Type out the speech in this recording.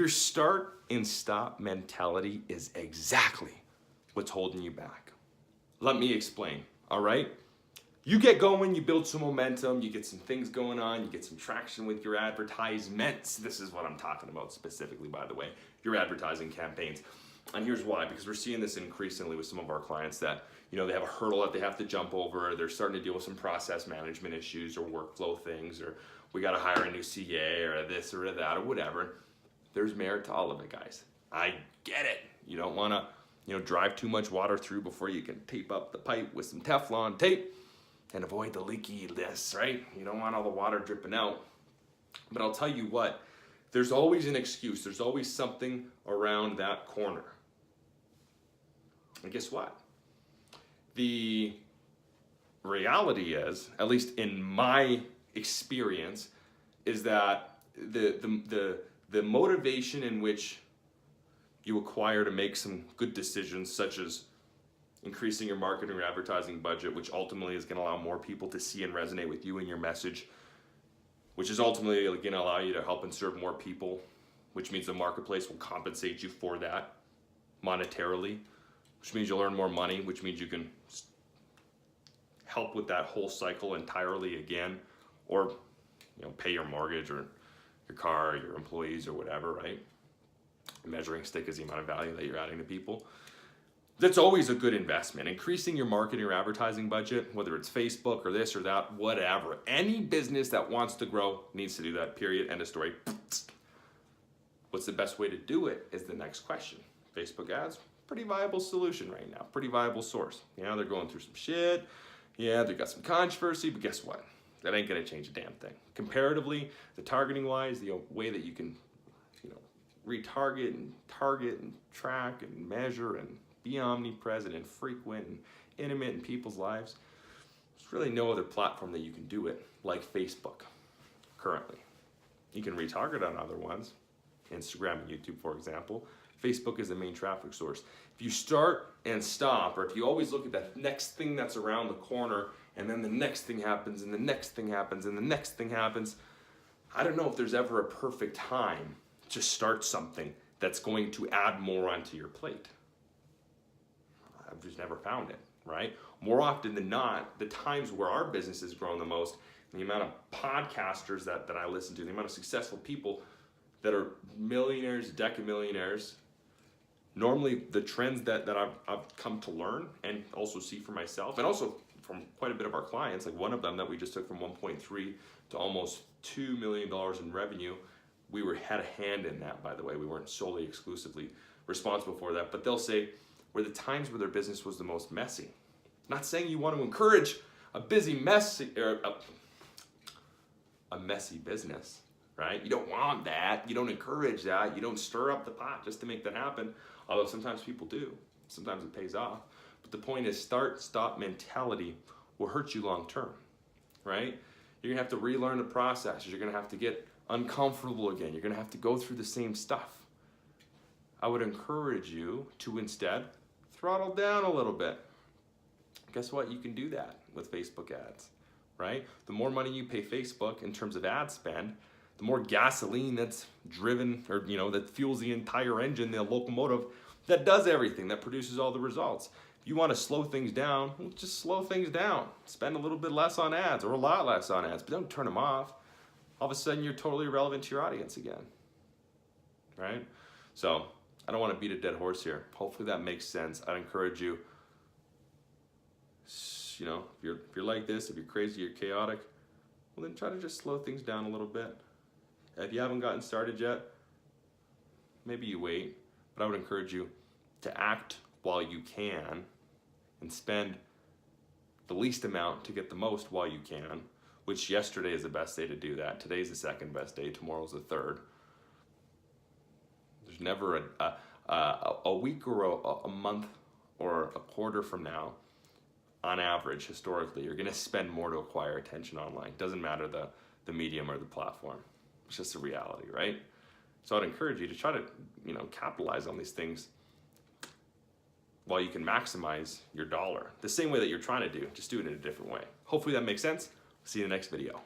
Your start and stop mentality is exactly what's holding you back. Let me explain, all right? You get going, you build some momentum, you get some things going on, you get some traction with your advertisements. This is what I'm talking about specifically, by the way, your advertising campaigns. And here's why, because we're seeing this increasingly with some of our clients that, they have a hurdle that they have to jump over. They're starting to deal with some process management issues or workflow things, or we got to hire a new CA or this or that or whatever. There's merit to all of it, guys. I get it. You don't want to, drive too much water through before you can tape up the pipe with some Teflon tape and avoid the leakiness, right? You don't want all the water dripping out. But I'll tell you what, there's always an excuse. There's always something around that corner. And guess what? The reality is, at least in my experience, is that the motivation in which you acquire to make some good decisions, such as increasing your marketing or advertising budget, which ultimately is going to allow more people to see and resonate with you and your message, which is ultimately going to allow you to help and serve more people, which means the marketplace will compensate you for that monetarily, which means you'll earn more money, which means you can help with that whole cycle entirely again, or pay your mortgage or your car or your employees or whatever, right? A measuring stick is the amount of value that you're adding to people. That's always a good investment. Increasing your marketing or advertising budget, whether it's Facebook or this or that, whatever. Any business that wants to grow needs to do that, period, end of story. What's the best way to do it is the next question. Facebook ads, pretty viable solution right now, pretty viable source. They're going through some shit. Yeah, they got some controversy, but guess what? That ain't gonna change a damn thing. Comparatively, the targeting wise, the way that you can, retarget and target and track and measure and be omnipresent and frequent and intimate in people's lives, there's really no other platform that you can do it like Facebook currently. You can retarget on other ones, Instagram and YouTube, for example. Facebook is the main traffic source. If you start and stop, or if you always look at that next thing that's around the corner, and then the next thing happens, and the next thing happens, and the next thing happens, I don't know if there's ever a perfect time to start something that's going to add more onto your plate. I've just never found it, right? More often than not, the times where our business has grown the most, the amount of podcasters that I listen to, the amount of successful people that are millionaires, decamillionaires, normally the trends that I've come to learn and also see for myself, and also from quite a bit of our clients, like one of them that we just took from 1.3 to almost $2 million in revenue, we had a hand in that, by the way. We weren't solely exclusively responsible for that, but they'll say were the times where their business was the most messy. Not saying you want to encourage a messy business, right? You don't want that. You don't encourage that. You don't stir up the pot just to make that happen. Although sometimes people do. Sometimes it pays off. But the point is, start-stop mentality will hurt you long term, right? You're gonna have to relearn the process. You're gonna have to get uncomfortable again. You're gonna have to go through the same stuff. I would encourage you to instead throttle down a little bit. Guess what? You can do that with Facebook ads, right? The more money you pay Facebook in terms of ad spend, the more gasoline that's driven, or that fuels the entire engine, the locomotive that does everything, that produces all the results. If you want to slow things down, well, just slow things down. Spend a little bit less on ads, or a lot less on ads, but don't turn them off. All of a sudden, you're totally irrelevant to your audience again, right? So I don't want to beat a dead horse here. Hopefully that makes sense. I'd encourage you, if you're like this, if you're crazy, you're chaotic, well then try to just slow things down a little bit. If you haven't gotten started yet, maybe you wait, but I would encourage you to act while you can and spend the least amount to get the most while you can, which yesterday is the best day to do that. Today's the second best day, tomorrow's the third. There's never a week or a month or a quarter from now, on average, historically, you're gonna spend more to acquire attention online. Doesn't matter the medium or the platform. It's just a reality, right? So I'd encourage you to try to, capitalize on these things while you can maximize your dollar. The same way that you're trying to do, just do it in a different way. Hopefully that makes sense. See you in the next video.